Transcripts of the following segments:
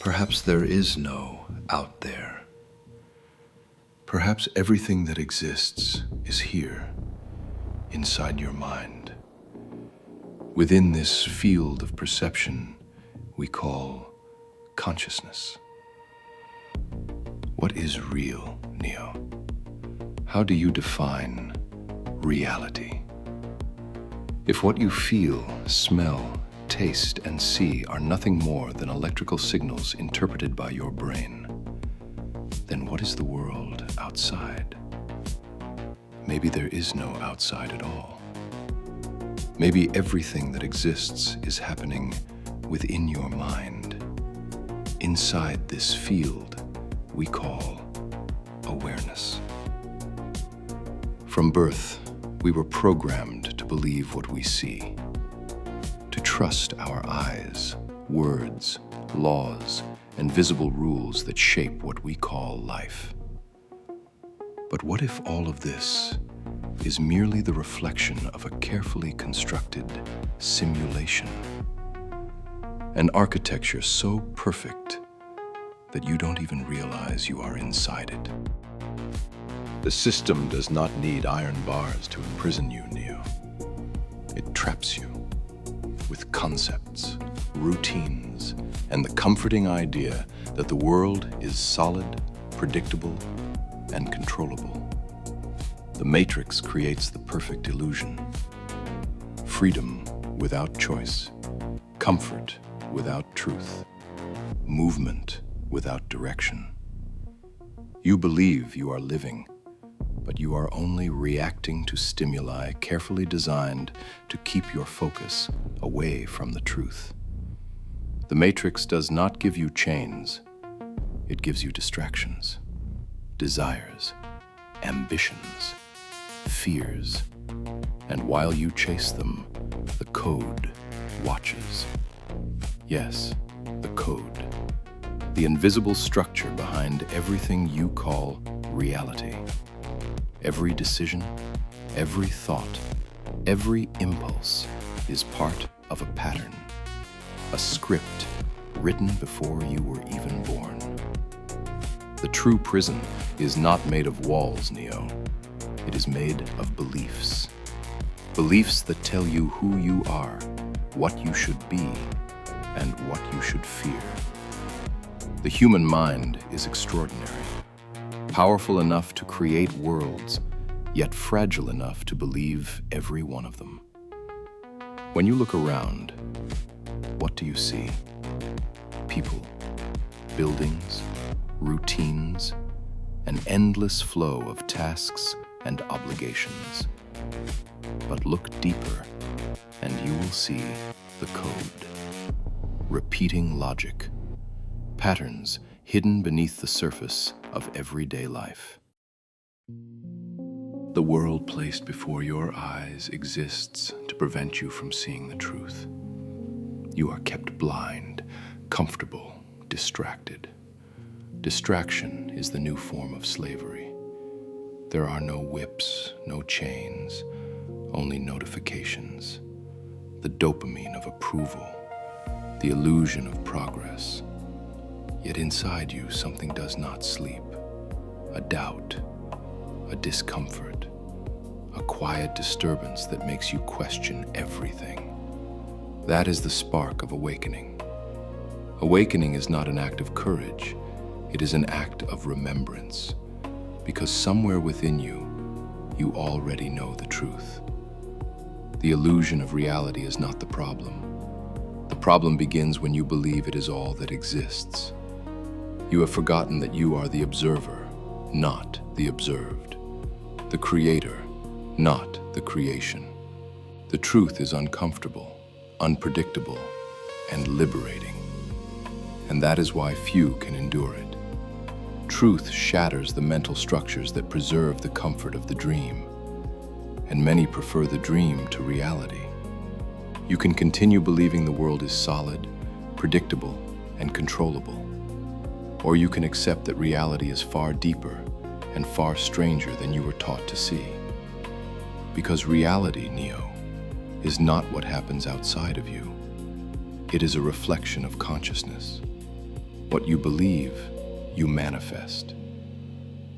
Perhaps there is no out there. Perhaps everything that exists is here, inside your mind. Within this field of perception we call consciousness. What is real, Neo? How do you define reality? If what you feel, smell, taste, and see are nothing more than electrical signals interpreted by your brain, then what is the world outside? Maybe there is no outside at all. Maybe everything that exists is happening within your mind, inside this field we call awareness. From birth, we were programmed to believe what we see, to trust our eyes, words, laws, and visible rules that shape what we call life. But what if all of this is merely the reflection of a carefully constructed simulation? An architecture so perfect that you don't even realize you are inside it. The system does not need iron bars to imprison you, Neo. It traps you with concepts, routines, and the comforting idea that the world is solid, predictable, and controllable. The Matrix creates the perfect illusion. Freedom without choice, comfort without truth, movement without direction. You believe you are living, but you are only reacting to stimuli carefully designed to keep your focus away from the truth. The Matrix does not give you chains. It gives you distractions, desires, ambitions, fears, and while you chase them, the code watches. Yes, the code. The invisible structure behind everything you call reality. Every decision, every thought, every impulse is part of a pattern, a script written before you were even born. The true prison is not made of walls, Neo. It is made of beliefs. Beliefs that tell you who you are, what you should be, and what you should fear. The human mind is extraordinary, powerful enough to create worlds, yet fragile enough to believe every one of them. When you look around, what do you see? People, buildings, routines, an endless flow of tasks and obligations. But look deeper, and you will see the code. Repeating logic, patterns hidden beneath the surface of everyday life. The world placed before your eyes exists to prevent you from seeing the truth. You are kept blind, comfortable, distracted. Distraction is the new form of slavery. There are no whips, no chains, only notifications. The dopamine of approval, the illusion of progress. Yet inside you, something does not sleep. A doubt, a discomfort, a quiet disturbance that makes you question everything. That is the spark of awakening. Awakening is not an act of courage, it is an act of remembrance, because somewhere within you, you already know the truth. The illusion of reality is not the problem. The problem begins when you believe it is all that exists. You have forgotten that you are the observer, not the observed. The creator, not the creation. The truth is uncomfortable, unpredictable, and liberating. And that is why few can endure it. Truth shatters the mental structures that preserve the comfort of the dream. And many prefer the dream to reality. You can continue believing the world is solid, predictable, and controllable. Or you can accept that reality is far deeper and far stranger than you were taught to see. Because reality, Neo, is not what happens outside of you. It is a reflection of consciousness. What you believe, you manifest.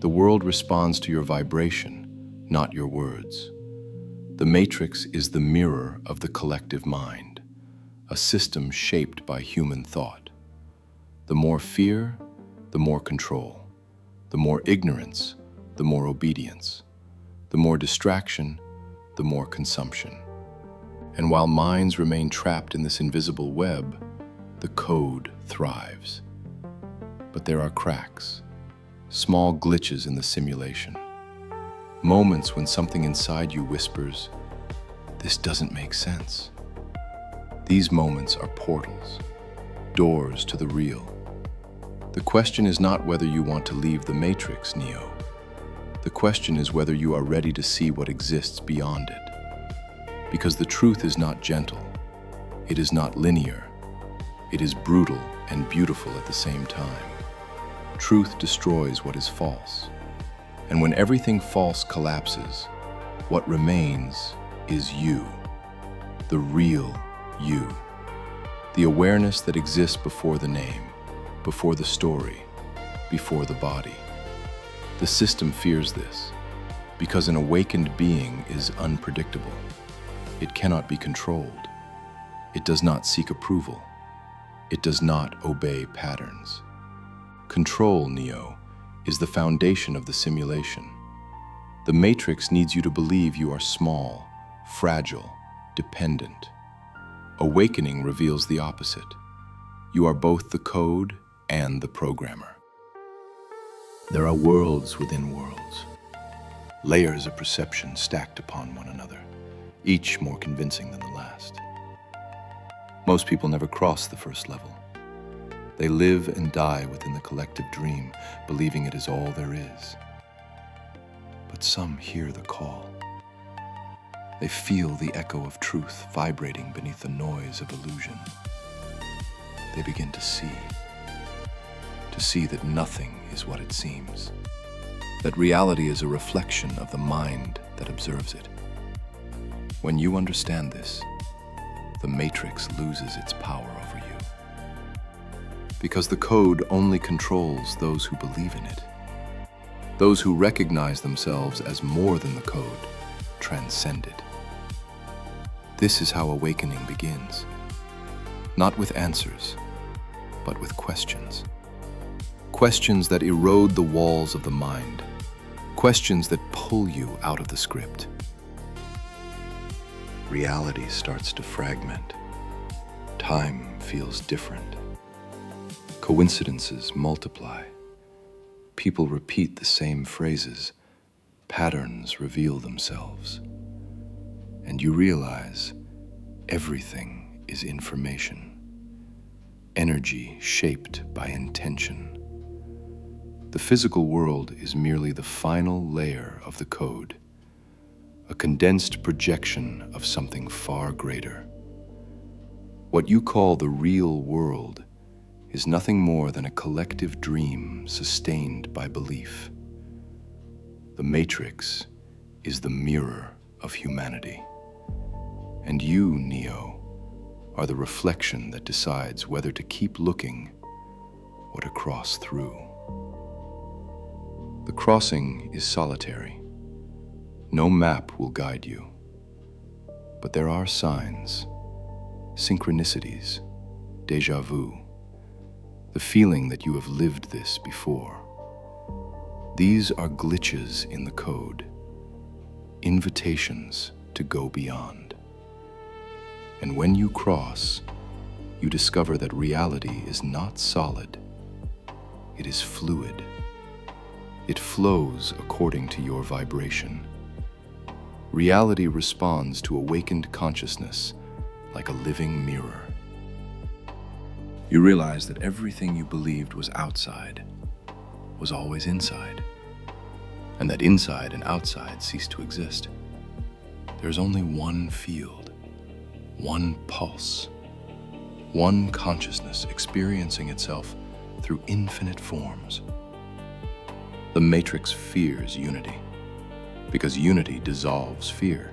The world responds to your vibration, not your words. The matrix is the mirror of the collective mind, a system shaped by human thought. The more fear, the more control. The more ignorance, the more obedience. The more distraction, the more consumption. And while minds remain trapped in this invisible web, the code thrives. But there are cracks, small glitches in the simulation. Moments when something inside you whispers, "This doesn't make sense." These moments are portals, doors to the real. The question is not whether you want to leave the matrix, Neo. The question is whether you are ready to see what exists beyond it. Because the truth is not gentle, it is not linear, it is brutal and beautiful at the same time. Truth destroys what is false. And when everything false collapses, what remains is you, the real you, the awareness that exists before the name, before the story, before the body. The system fears this, because an awakened being is unpredictable. It cannot be controlled. It does not seek approval. It does not obey patterns. Control, Neo, is the foundation of the simulation. The matrix needs you to believe you are small, fragile, dependent. Awakening reveals the opposite. You are both the code and the programmer. There are worlds within worlds, layers of perception stacked upon one another, each more convincing than the last. Most people never cross the first level. They live and die within the collective dream, believing it is all there is. But some hear the call. They feel the echo of truth vibrating beneath the noise of illusion. They begin to see that nothing is what it seems, that reality is a reflection of the mind that observes it. When you understand this, the matrix loses its power over you. Because the code only controls those who believe in it. Those who recognize themselves as more than the code, transcended. This is how awakening begins. Not with answers, but with questions. Questions that erode the walls of the mind. Questions that pull you out of the script. Reality starts to fragment. Time feels different. Coincidences multiply. People repeat the same phrases. Patterns reveal themselves. And you realize everything is information. Energy shaped by intention. The physical world is merely the final layer of the code, a condensed projection of something far greater. What you call the real world is nothing more than a collective dream sustained by belief. The matrix is the mirror of humanity. And you, Neo, are the reflection that decides whether to keep looking or to cross through. The crossing is solitary. No map will guide you. But there are signs, synchronicities, déjà vu, the feeling that you have lived this before. These are glitches in the code, invitations to go beyond. And when you cross, you discover that reality is not solid. It is fluid. It flows according to your vibration. Reality responds to awakened consciousness like a living mirror. You realize that everything you believed was outside was always inside, and that inside and outside cease to exist. There's only one field, one pulse, one consciousness experiencing itself through infinite forms. The matrix fears unity, because unity dissolves fear,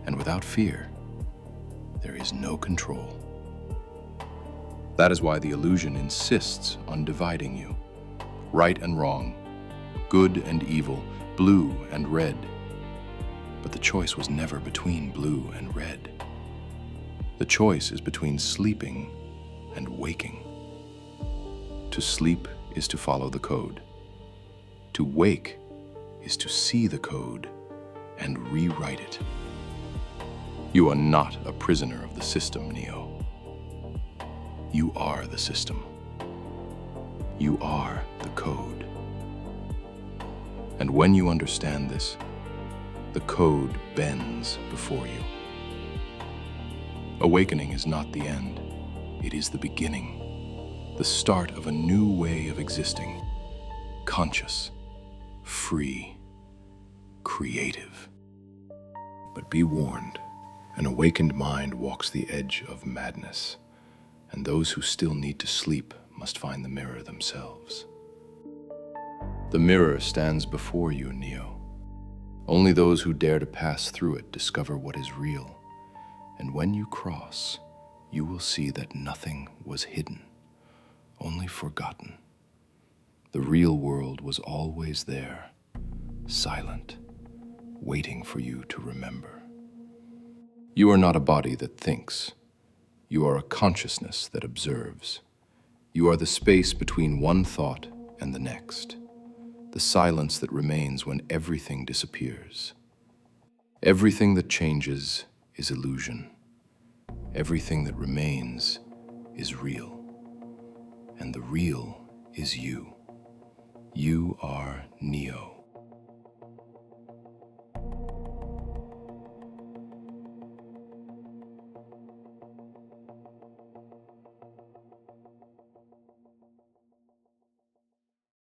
and without fear, there is no control. That is why the illusion insists on dividing you. Right and wrong, good and evil, blue and red. But the choice was never between blue and red. The choice is between sleeping and waking. To sleep is to follow the code. To wake is to see the code and rewrite it. You are not a prisoner of the system, Neo. You are the system. You are the code. And when you understand this, the code bends before you. Awakening is not the end. It is the beginning, the start of a new way of existing, conscious, free, creative. But be warned, an awakened mind walks the edge of madness, and those who still need to sleep must find the mirror themselves. The mirror stands before you, Neo. Only those who dare to pass through it discover what is real, and when you cross, you will see that nothing was hidden, only forgotten. The real world was always there, silent, waiting for you to remember. You are not a body that thinks. You are a consciousness that observes. You are the space between one thought and the next, the silence that remains when everything disappears. Everything that changes is illusion. Everything that remains is real. And the real is you. You are Neo.